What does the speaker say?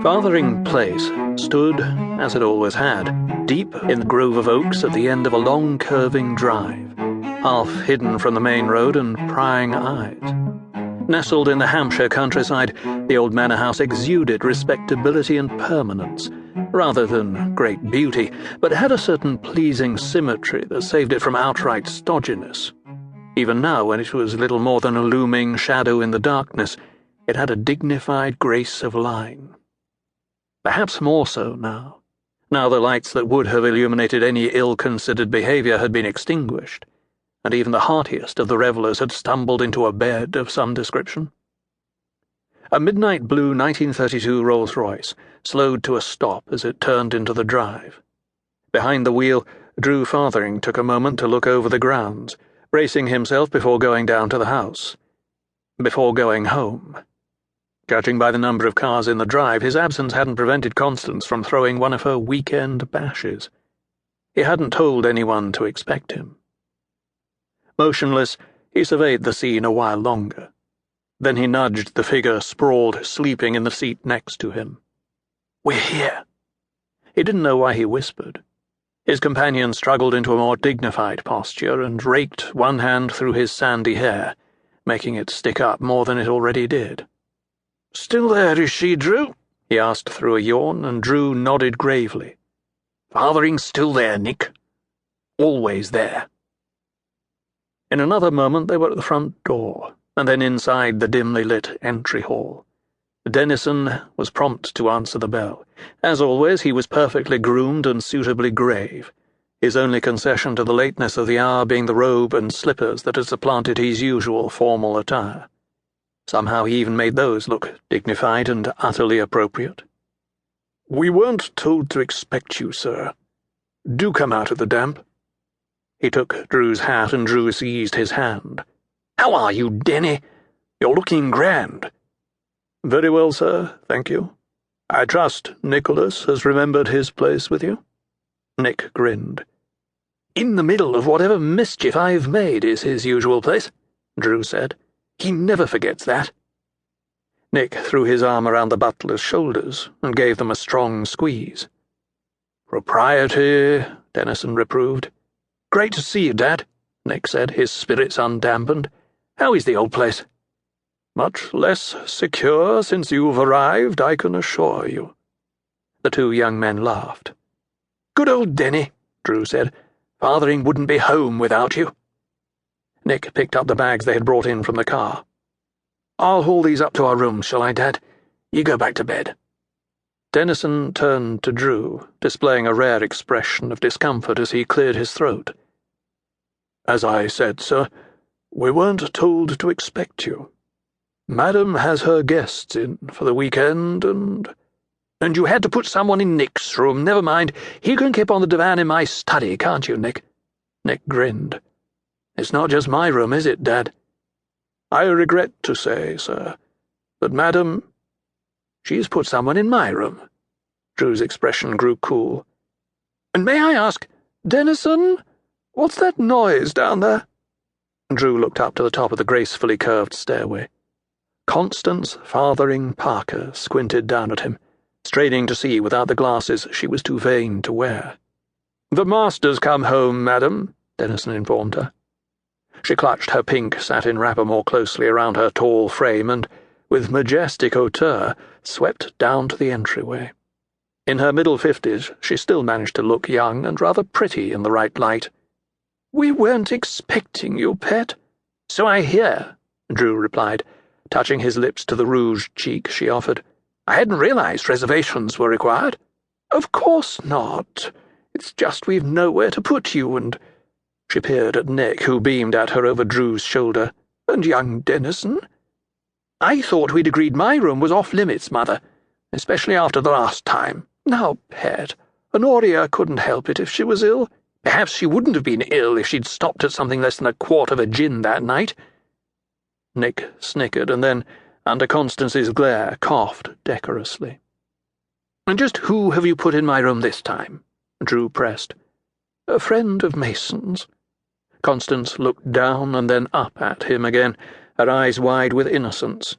Farthing Place stood, as it always had, deep in the grove of oaks at the end of a long curving drive, half hidden from the main road and prying eyes. Nestled in the Hampshire countryside, the old manor house exuded respectability and permanence, rather than great beauty, but had a certain pleasing symmetry that saved it from outright stodginess. Even now, when it was little more than a looming shadow in the darkness, it had a dignified grace of line. Perhaps more so now the lights that would have illuminated any ill-considered behavior had been extinguished, and even the heartiest of the revellers had stumbled into a bed of some description. A midnight blue 1932 Rolls-Royce slowed to a stop as it turned into the drive. Behind the wheel, Drew Farthing took a moment to look over the grounds, bracing himself before going down to the house. Before going home. Judging by the number of cars in the drive, his absence hadn't prevented Constance from throwing one of her weekend bashes. He hadn't told anyone to expect him. Motionless, he surveyed the scene a while longer. Then he nudged the figure sprawled, sleeping in the seat next to him. "We're here." He didn't know why he whispered. His companion struggled into a more dignified posture and raked one hand through his sandy hair, making it stick up more than it already did. "Still there, is she, Drew?" he asked through a yawn, and Drew nodded gravely. "Farthering's still there, Nick. Always there." In another moment they were at the front door, and then inside the dimly lit entry hall. Dennison was prompt to answer the bell. As always, he was perfectly groomed and suitably grave, his only concession to the lateness of the hour being the robe and slippers that had supplanted his usual formal attire. Somehow he even made those look dignified and utterly appropriate. "We weren't told to expect you, sir. Do come out of the damp." He took Drew's hat and Drew seized his hand. "How are you, Denny? You're looking grand." "Very well, sir, thank you. I trust Nicholas has remembered his place with you?" Nick grinned. "In the middle of whatever mischief I've made is his usual place," Drew said. "He never forgets that." Nick threw his arm around the butler's shoulders and gave them a strong squeeze. "Propriety," Dennison reproved. "Great to see you, Dad," Nick said, his spirits undampened. "How is the old place?" "Much less secure since you've arrived, I can assure you." The two young men laughed. "Good old Denny," Drew said. "Farthing wouldn't be home without you." Nick picked up the bags they had brought in from the car. "I'll haul these up to our rooms, shall I, Dad? You go back to bed." Dennison turned to Drew, displaying a rare expression of discomfort as he cleared his throat. "As I said, sir, we weren't told to expect you. Madam has her guests in for the weekend, and you had to put someone in Nick's room. Never mind, he can keep on the divan in my study, can't you, Nick?" Nick grinned. "It's not just my room, is it, Dad?" "I regret to say, sir, that Madam—" "She's put someone in my room." Drew's expression grew cool. "And may I ask, Dennison, what's that noise down there?" Drew looked up to the top of the gracefully curved stairway. Constance Farthing Parker squinted down at him, straining to see without the glasses she was too vain to wear. "The master's come home, Madam," Dennison informed her. She clutched her pink satin wrapper more closely around her tall frame and, with majestic hauteur, swept down to the entryway. In her middle 50s, she still managed to look young and rather pretty in the right light. "We weren't expecting you, pet." "So I hear," Drew replied, touching his lips to the rouged cheek she offered. "I hadn't realized reservations were required." "Of course not. It's just we've nowhere to put you, and—" She peered at Nick, who beamed at her over Drew's shoulder. "And young Dennison?" "I thought we'd agreed my room was off-limits, Mother, especially after the last time. Now, pet, Honoria couldn't help it if she was ill. Perhaps she wouldn't have been ill if she'd stopped at something less than a quart of a gin that night." Nick snickered and then, under Constance's glare, coughed decorously. "And just who have you put in my room this time?" Drew pressed. "A friend of Mason's." Constance looked down and then up at him again, her eyes wide with innocence.